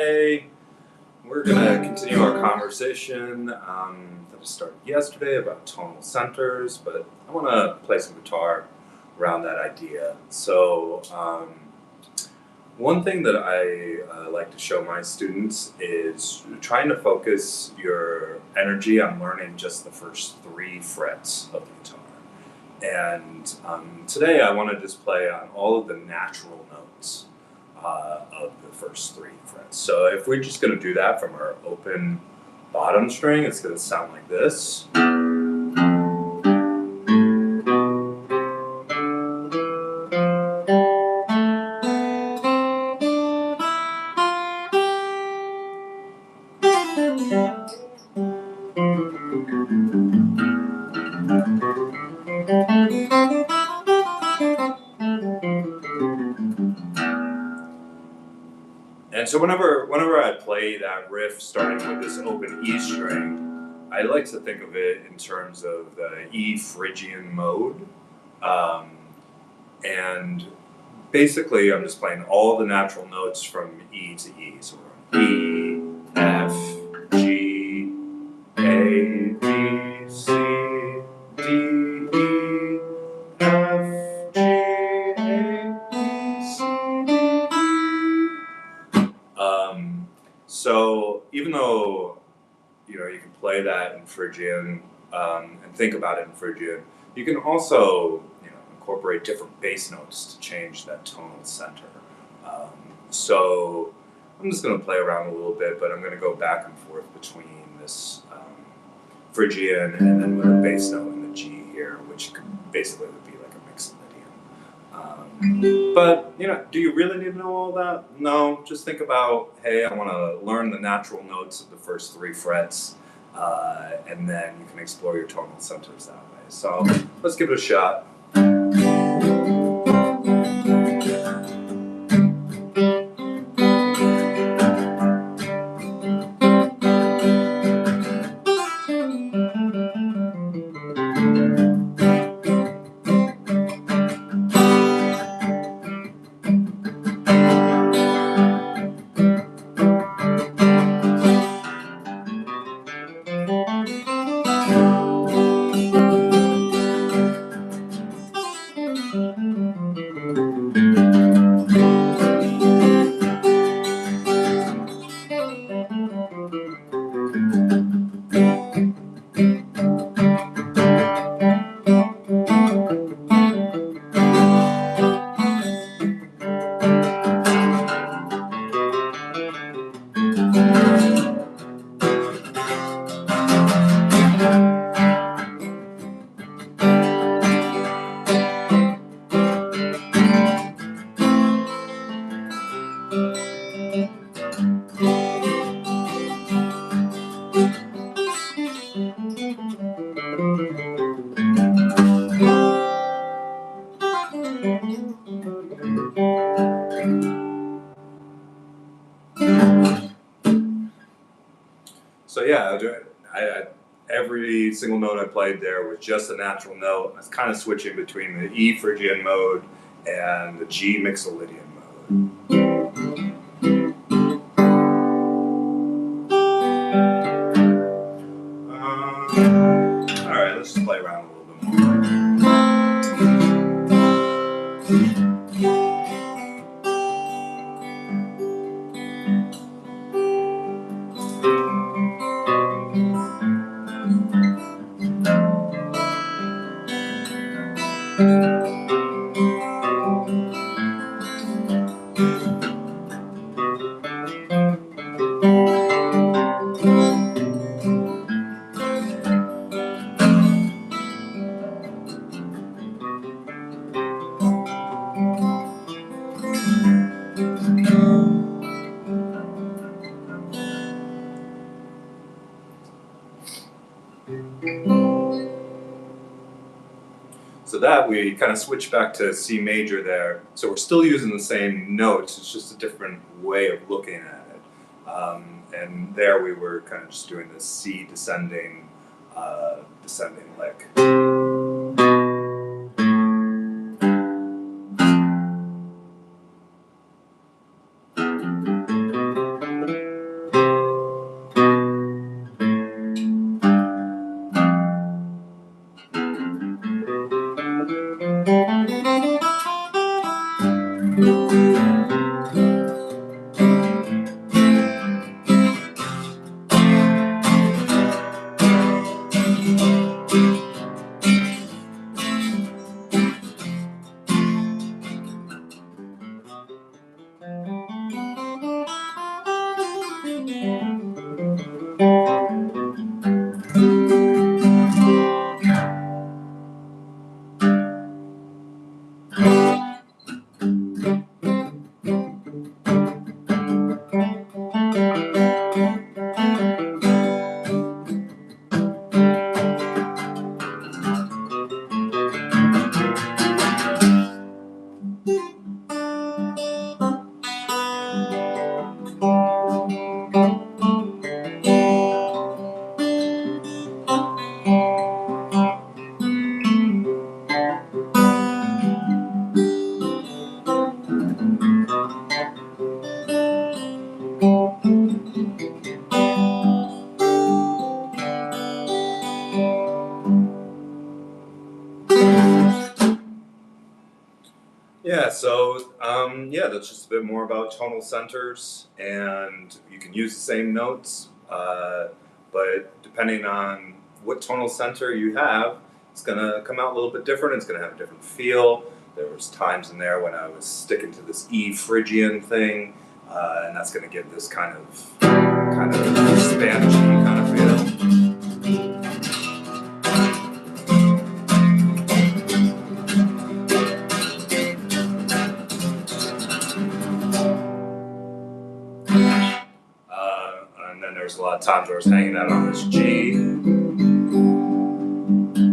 Today, we're going to continue our conversation that started yesterday about tonal centers, but I want to play some guitar around that idea. One thing that I like to show my students is trying to focus your energy on learning just the first three frets of the guitar. And today I want to just play on all of the natural notes of the first three frets. So if we're just going to do that from our open bottom string, it's going to sound like this. And so whenever I play that riff starting with this open E string, I like to think of it in terms of the E Phrygian mode. And basically I'm just playing all the natural notes from E to E. So we're on E, F, G, A, B, C, D, E, F, G, A, B, C, D, E. So even though you can play that in Phrygian and think about it in Phrygian, you can also incorporate different bass notes to change that tonal center. So I'm just going to play around a little bit, but I'm going to go back and forth between this Phrygian and then with a bass note in the G here, which basically would be like a Mixolydian. But do you really need to know all that? No, just think about, hey, I want to learn the natural notes of the first three frets, and then you can explore your tonal centers that way. So let's give it a shot. So yeah, every single note I played there was just a natural note. I was kind of switching between the E Phrygian mode and the G Mixolydian mode. All right, let's just play around a little bit more. So that we kind of switch back to C major there. So we're still using the same notes, it's just a different way of looking at it. And there we were kind of just doing this C descending lick. Yeah, so yeah, that's just a bit more about tonal centers, and you can use the same notes, but depending on what tonal center you have, it's gonna come out a little bit different. It's gonna have a different feel. There was times in there when I was sticking to this E Phrygian thing, and that's gonna give this kind of Spanishy kind of feel. And then there's a lot of times where I was hanging out on this G.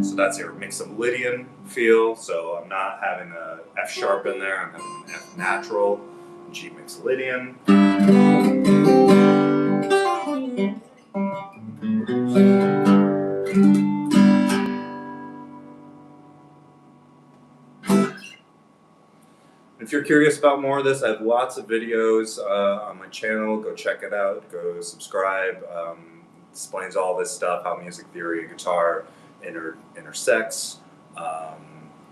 So that's your Mixolydian feel. So I'm not having a F sharp in there, I'm having an F natural, G Mixolydian. If you're curious about more of this, I have lots of videos on my channel. Go check it out. Go subscribe. Explains all this stuff, how music theory and guitar intersects.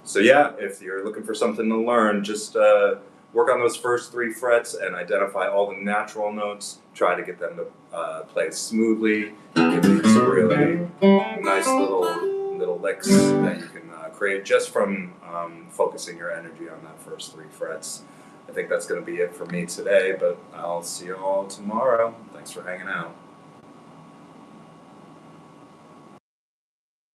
So yeah, if you're looking for something to learn, just work on those first 3 frets and identify all the natural notes. Try to get them to play smoothly. Give these really nice little licks that you can create just from focusing your energy on that first 3 frets. I think that's going to be it for me today, but I'll see you all tomorrow. Thanks for hanging out.